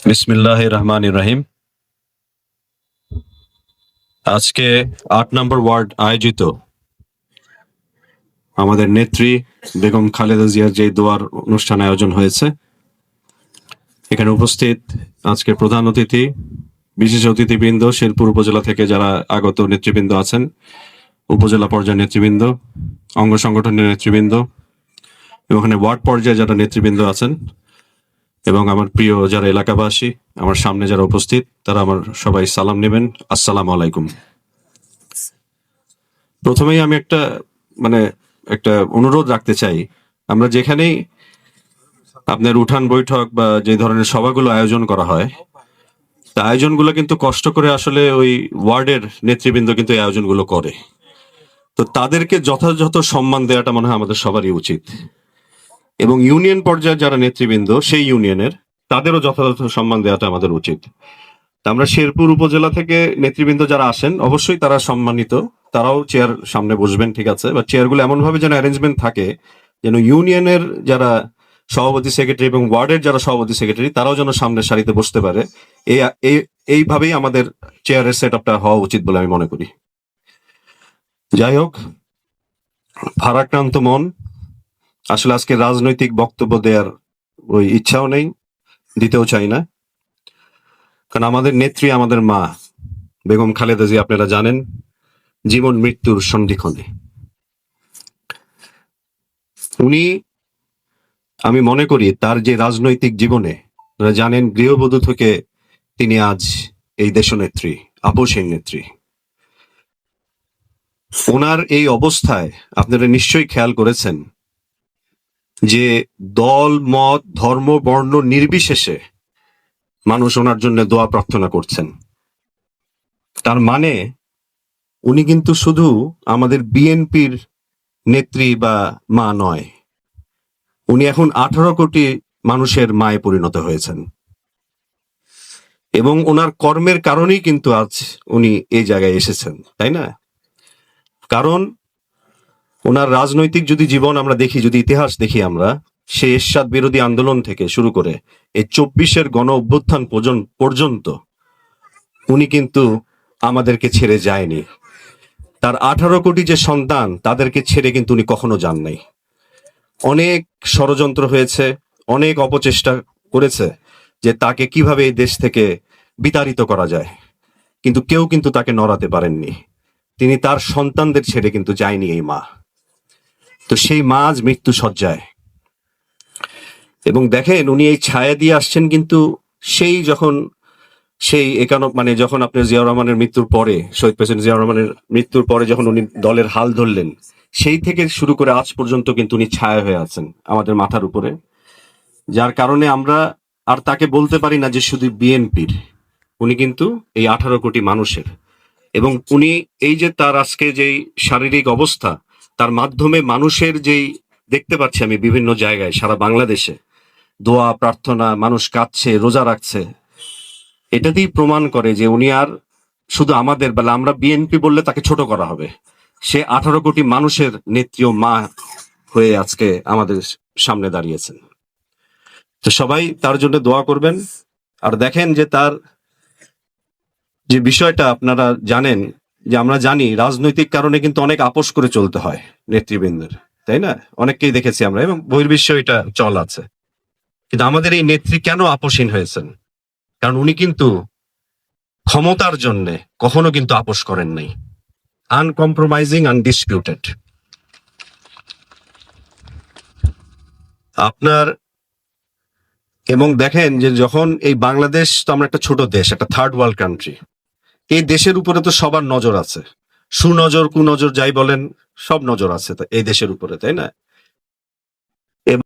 বিসমিল্লাহির রহমানির রহিম। আজকে ৮ নম্বর ওয়ার্ড আয়োজিত আমাদের নেত্রী বেগম খালেদা জিয়ার যে দোয়ার অনুষ্ঠান আয়োজন হয়েছে, এখানে উপস্থিত আজকে প্রধান অতিথি, বিশেষ অতিথিবৃন্দ, শেরপুর উপজেলা থেকে যারা আগত নেতৃবৃন্দ আছেন, উপজেলা পর্যায়ের নেতৃবৃন্দ, অঙ্গ সংগঠনের নেতৃবৃন্দ এবং ওখানে ওয়ার্ড পর্যায়ে যারা নেতৃবৃন্দ আছেন এবং আমার প্রিয় যারা এলাকাবাসী, আমার সামনে যারা উপস্থিত, তারা আমার সবাই সালাম নেবেন। আসসালামু আলাইকুম। প্রথমেই আমি একটা অনুরোধ রাখতে চাই। আমরা যেখানেই আপনার উঠান বৈঠক বা যে ধরনের সভাগুলো আয়োজন করা হয়, তা আয়োজনগুলো কিন্তু কষ্ট করে আসলে ওই ওয়ার্ডের নেতৃবৃন্দ কিন্তু এই আয়োজনগুলো করে। তো তাদেরকে যথাযথ সম্মান দেওয়াটা মনে হয় আমাদের সবারই উচিত, এবং ইউনিয়ন পর্যায়ে যারা নেতৃবৃন্দ সেই ইউনিয়নের, তাদেরও যথাযথ সম্মান দেওয়াটা আমাদের উচিত। আমরা শেরপুর উপজেলা থেকে নেতৃবৃন্দ যারা আসেন, অবশ্যই তারা সম্মানিত, তারাও চেয়ার সামনে বসবেন, ঠিক আছে, বা চেয়ারগুলো এমন ভাবে যেন অ্যারেঞ্জমেন্ট থাকে যেন ইউনিয়নের যারা সভাপতি সেক্রেটারি এবং ওয়ার্ডের যারা সভাপতি সেক্রেটারি তারাও যেন সামনের সারিতে বসতে পারে। এইভাবেই আমাদের চেয়ারের সেট আপটা হওয়া উচিত বলে আমি মনে করি। যাই হোক, ভারাক্রান্ত মন, আসলে আজকে রাজনৈতিক বক্তব্য দেওয়ার ওই ইচ্ছাও নেই, দিতেও চাই না, কারণ আমাদের নেত্রী, আমাদের মা বেগম খালেদা জিয়া আপনারা জানেন জীবন মৃত্যুর সন্ধিক্ষণে। উনি, আমি মনে করি তার যে রাজনৈতিক জীবনে, আপনারা জানেন গৃহবধূ থেকে তিনি আজ এই দেশনেত্রী, আপসহীন নেত্রী। ওনার এই অবস্থায় আপনারা নিশ্চয়ই খেয়াল করেছেন যে দল, মত, ধর্ম, বর্ণ নির্বিশেষে মানুষ ওনার জন্য দোয়া প্রার্থনা করছেন। তার মানে উনি কিন্তু শুধু আমাদের বিএনপির নেত্রী বা মা নয়, উনি এখন 18 কোটি মানুষের মায়ে পরিণত হয়েছেন, এবং ওনার কর্মের কারণেই কিন্তু আজ উনি এই জায়গায় এসেছেন, তাই না? কারণ ওনার রাজনৈতিক যদি জীবন আমরা দেখি, যদি ইতিহাস দেখি আমরা, সেই এরশাদ বিরোধী আন্দোলন থেকে শুরু করে এই 24-এর গণ অভ্যুত্থান পর্যন্ত উনি কিন্তু আমাদেরকে ছেড়ে যায়নি। তার 18 কোটি যে সন্তান, তাদেরকে ছেড়ে কিন্তু উনি কখনো যান নাই। অনেক ষড়যন্ত্র হয়েছে, অনেক অপচেষ্টা করেছে যে তাকে কিভাবে এই দেশ থেকে বিতাড়িত করা যায়, কিন্তু কেউ কিন্তু তাকে নড়াতে পারেননি। তিনি তার সন্তানদের ছেড়ে কিন্তু যায়নি এই মা। তো সেই মা আজ মৃত্যু শয্যায়, এবং দেখেন উনি এই ছায়া দিয়ে আসছেন কিন্তু সেই 91 যখন আপনার জিয়াউর রহমানের মৃত্যুর পরে, শহীদ প্রেসিডেন্ট জিয়াউর রহমানের মৃত্যুর পরে যখন উনি দলের হাল ধরলেন, সেই থেকে শুরু করে আজ পর্যন্ত কিন্তু উনি ছায়া হয়ে আছেন আমাদের মাথার উপরে, যার কারণে আমরা আর তাকে বলতে পারি না যে শুধু বিএনপির। উনি কিন্তু এই 18 কোটি মানুষের, এবং উনি এই যে তার আজকে যেই শারীরিক অবস্থা, তার মাধ্যমে মানুষের যেই দেখতে পাচ্ছি আমি বিভিন্ন জায়গায় সারা বাংলাদেশে দোয়া প্রার্থনা, মানুষ কাঁদছে, রোজা রাখছে, এটাতেই প্রমাণ করে যে উনি আর শুধু আমাদের বেলা, আমরা বিএনপি বললে তাকে ছোট করা হবে, সে 18 কোটি মানুষের নেত্রী ও মা হয়ে আজকে আমাদের সামনে দাঁড়িয়েছেন। তো সবাই তার জন্য দোয়া করবেন। আর দেখেন যে তার যে বিষয়টা আপনারা জানেন, যে আমরা জানি রাজনৈতিক কারণে কিন্তু অনেক আপোষ করে চলতে হয় নেতৃবৃন্দের, তাই না? অনেককেই দেখেছি আমরা, এবং বহির্বিশ্ব এটা চল আছে। কিন্তু আমাদের এই নেত্রী কেন আপোষহীন হয়েছেন? কারণ উনি কিন্তু ক্ষমতার জন্য কখনো কিন্তু আপোষ করেন নাই। Uncompromising, undisputed. আপনার, এবং দেখেন যে যখন এই বাংলাদেশ, তো আমরা একটা ছোট দেশ, একটা থার্ড ওয়ার্ল্ড কান্ট্রি, এই দেশের উপরে তো সবার নজর আছে, সুনজর কুনজর যাই বলেন, সব নজর আছে এই দেশের উপরে, তাই না?